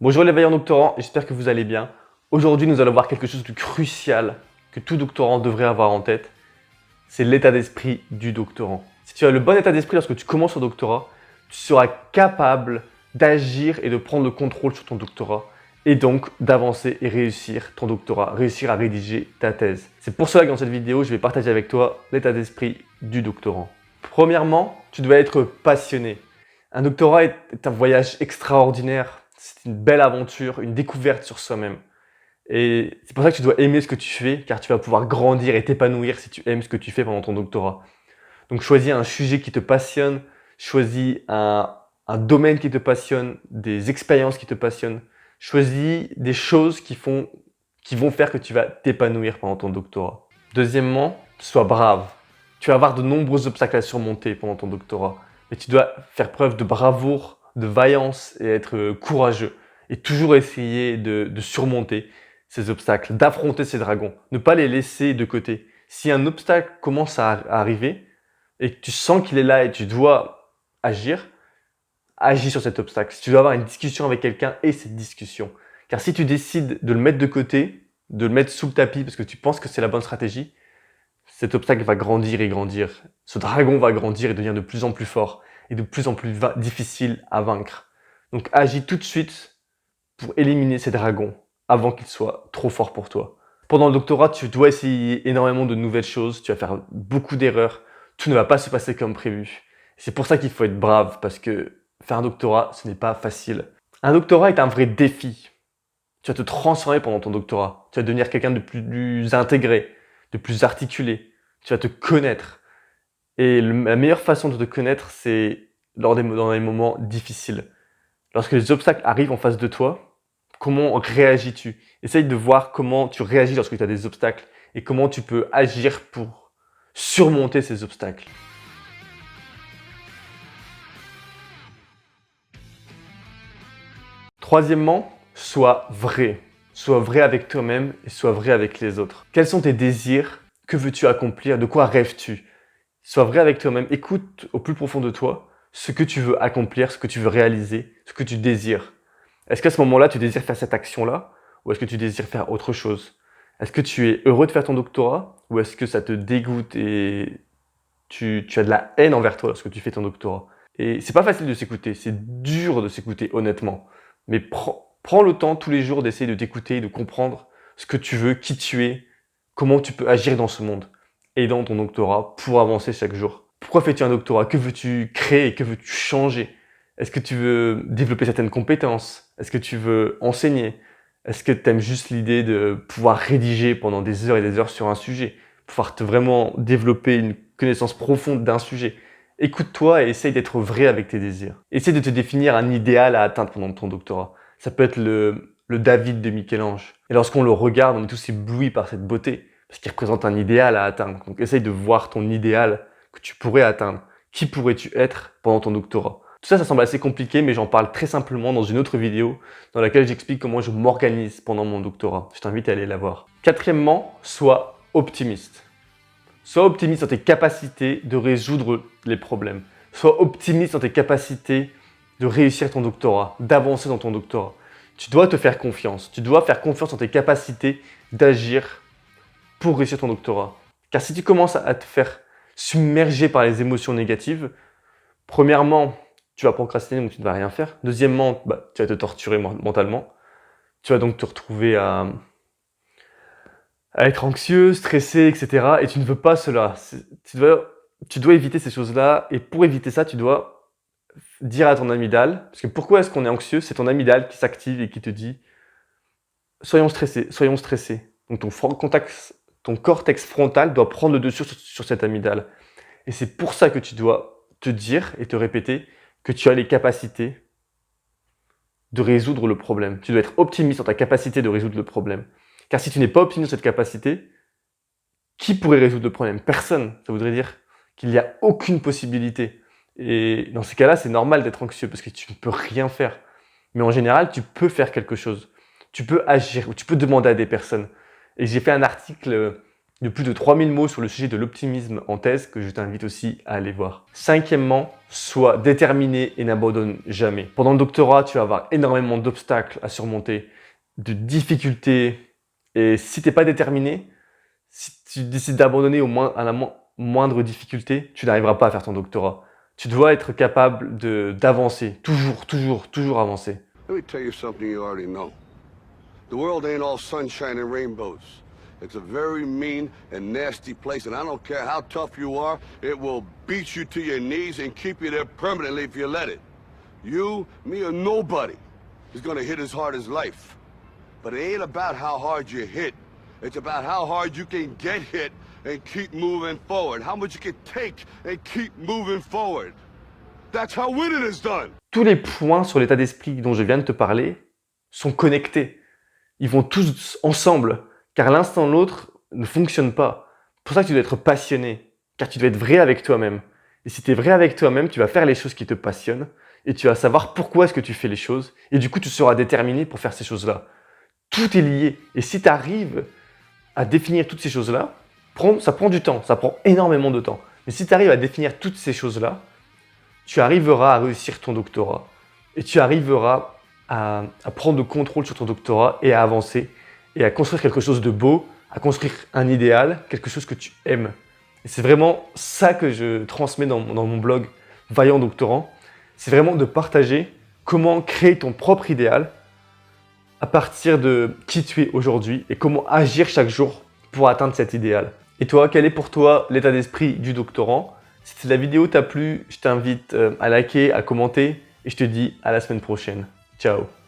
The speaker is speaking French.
Bonjour les vaillants doctorants, j'espère que vous allez bien. Aujourd'hui, nous allons voir quelque chose de crucial que tout doctorant devrait avoir en tête. C'est l'état d'esprit du doctorant. Si tu as le bon état d'esprit lorsque tu commences ton doctorat, tu seras capable d'agir et de prendre le contrôle sur ton doctorat et donc d'avancer et réussir ton doctorat, réussir à rédiger ta thèse. C'est pour cela que dans cette vidéo, je vais partager avec toi l'état d'esprit du doctorant. Premièrement, tu dois être passionné. Un doctorat est un voyage extraordinaire. C'est une belle aventure, une découverte sur soi-même. Et c'est pour ça que tu dois aimer ce que tu fais, car tu vas pouvoir grandir et t'épanouir si tu aimes ce que tu fais pendant ton doctorat. Donc choisis un sujet qui te passionne, choisis un domaine qui te passionne, des expériences qui te passionnent. Choisis des choses qui vont faire que tu vas t'épanouir pendant ton doctorat. Deuxièmement, sois brave. Tu vas avoir de nombreux obstacles à surmonter pendant ton doctorat, mais tu dois faire preuve de bravoure, de vaillance et être courageux. Et toujours essayer de surmonter ces obstacles, d'affronter ces dragons, ne pas les laisser de côté. Si un obstacle commence à arriver et que tu sens qu'il est là et tu dois agir, agis sur cet obstacle. Si tu dois avoir une discussion avec quelqu'un, aie cette discussion. Car si tu décides de le mettre de côté, de le mettre sous le tapis parce que tu penses que c'est la bonne stratégie, cet obstacle va grandir et grandir. Ce dragon va grandir et devenir de plus en plus fort et de plus en plus difficile à vaincre. Donc agis tout de suite pour éliminer ces dragons avant qu'ils soient trop forts pour toi. Pendant le doctorat, tu dois essayer énormément de nouvelles choses, tu vas faire beaucoup d'erreurs, tout ne va pas se passer comme prévu. C'est pour ça qu'il faut être brave, parce que faire un doctorat, ce n'est pas facile. Un doctorat est un vrai défi. Tu vas te transformer pendant ton doctorat. Tu vas devenir quelqu'un de plus intégré, de plus articulé. Tu vas te connaître. Et la meilleure façon de te connaître, c'est dans des moments difficiles. Lorsque les obstacles arrivent en face de toi, comment réagis-tu? Essaye de voir comment tu réagis lorsque tu as des obstacles et comment tu peux agir pour surmonter ces obstacles. Troisièmement, sois vrai. Sois vrai avec toi-même et sois vrai avec les autres. Quels sont tes désirs? Que veux-tu accomplir? De quoi rêves-tu? Sois vrai avec toi-même. Écoute au plus profond de toi ce que tu veux accomplir, ce que tu veux réaliser, ce que tu désires. Est-ce qu'à ce moment-là, tu désires faire cette action-là ou est-ce que tu désires faire autre chose? Est-ce que tu es heureux de faire ton doctorat ou est-ce que ça te dégoûte et tu as de la haine envers toi lorsque tu fais ton doctorat? Et c'est pas facile de s'écouter, c'est dur de s'écouter honnêtement. Mais prends le temps tous les jours d'essayer de t'écouter, de comprendre ce que tu veux, qui tu es, comment tu peux agir dans ce monde et dans ton doctorat pour avancer chaque jour. Pourquoi fais-tu un doctorat? Que veux-tu créer? Que veux-tu changer? Est-ce que tu veux développer certaines compétences? Est-ce que tu veux enseigner? Est-ce que tu aimes juste l'idée de pouvoir rédiger pendant des heures et des heures sur un sujet? Pouvoir te vraiment développer une connaissance profonde d'un sujet? Écoute-toi et essaye d'être vrai avec tes désirs. Essaye de te définir un idéal à atteindre pendant ton doctorat. Ça peut être le David de Michel-Ange. Et lorsqu'on le regarde, on est tous éblouis par cette beauté, parce qu'il représente un idéal à atteindre. Donc essaye de voir ton idéal que tu pourrais atteindre. Qui pourrais-tu être pendant ton doctorat? Tout ça, ça semble assez compliqué, mais j'en parle très simplement dans une autre vidéo dans laquelle j'explique comment je m'organise pendant mon doctorat. Je t'invite à aller la voir. Quatrièmement, sois optimiste. Sois optimiste dans tes capacités de résoudre les problèmes. Sois optimiste dans tes capacités de réussir ton doctorat, d'avancer dans ton doctorat. Tu dois te faire confiance. Tu dois faire confiance en tes capacités d'agir pour réussir ton doctorat. Car si tu commences à te faire submerger par les émotions négatives, premièrement, tu vas procrastiner donc tu ne vas rien faire. Deuxièmement, tu vas te torturer mentalement. Tu vas donc te retrouver à être anxieux, stressé, etc. Et tu ne veux pas cela. Tu dois éviter ces choses-là. Et pour éviter ça, tu dois dire à ton amygdale, parce que pourquoi est-ce qu'on est anxieux? C'est ton amygdale qui s'active et qui te dit « soyons stressés, soyons stressés ». Donc ton cortex frontal doit prendre le dessus sur cette amygdale. Et c'est pour ça que tu dois te dire et te répéter que tu as les capacités de résoudre le problème. Tu dois être optimiste dans ta capacité de résoudre le problème. Car si tu n'es pas optimiste dans cette capacité, qui pourrait résoudre le problème? Personne. Ça voudrait dire qu'il n'y a aucune possibilité. Et dans ces cas-là, c'est normal d'être anxieux parce que tu ne peux rien faire. Mais en général, tu peux faire quelque chose. Tu peux agir ou tu peux demander à des personnes. Et j'ai fait un article de plus de 3000 mots sur le sujet de l'optimisme en thèse que je t'invite aussi à aller voir. Cinquièmement, sois déterminé et n'abandonne jamais. Pendant le doctorat, tu vas avoir énormément d'obstacles à surmonter, de difficultés. Et si tu n'es pas déterminé, si tu décides d'abandonner à la moindre difficulté, tu n'arriveras pas à faire ton doctorat. Tu dois être capable d'avancer, toujours avancer. Let me tell you something you already know. The world ain't all sunshine and rainbows. It's a very mean and nasty place, and I don't care how tough you are, it will beat you to your knees and keep you there permanently if you let it. You, me, or nobody is gonna hit as hard as life. But it ain't about how hard you hit. It's about how hard you can get hit and keep moving forward. How much you can take and keep moving forward. That's how winning is done. Tous les points sur l'état d'esprit dont je viens de te parler sont connectés. Ils vont tous ensemble, car l'un sans l'autre ne fonctionne pas. C'est pour ça que tu dois être passionné, car tu dois être vrai avec toi-même. Et si tu es vrai avec toi-même, tu vas faire les choses qui te passionnent, et tu vas savoir pourquoi est-ce que tu fais les choses, et du coup tu seras déterminé pour faire ces choses-là. Tout est lié, et si tu arrives à définir toutes ces choses-là, ça prend du temps, ça prend énormément de temps. Mais si tu arrives à définir toutes ces choses-là, tu arriveras à réussir ton doctorat, et tu arriveras à prendre le contrôle sur ton doctorat et à avancer et à construire quelque chose de beau, à construire un idéal, quelque chose que tu aimes. Et c'est vraiment ça que je transmets dans mon blog Vaillant Doctorant. C'est vraiment de partager comment créer ton propre idéal à partir de qui tu es aujourd'hui et comment agir chaque jour pour atteindre cet idéal. Et toi, quel est pour toi l'état d'esprit du doctorant? Si la vidéo t'a plu, je t'invite à liker, à commenter et je te dis à la semaine prochaine. Ciao.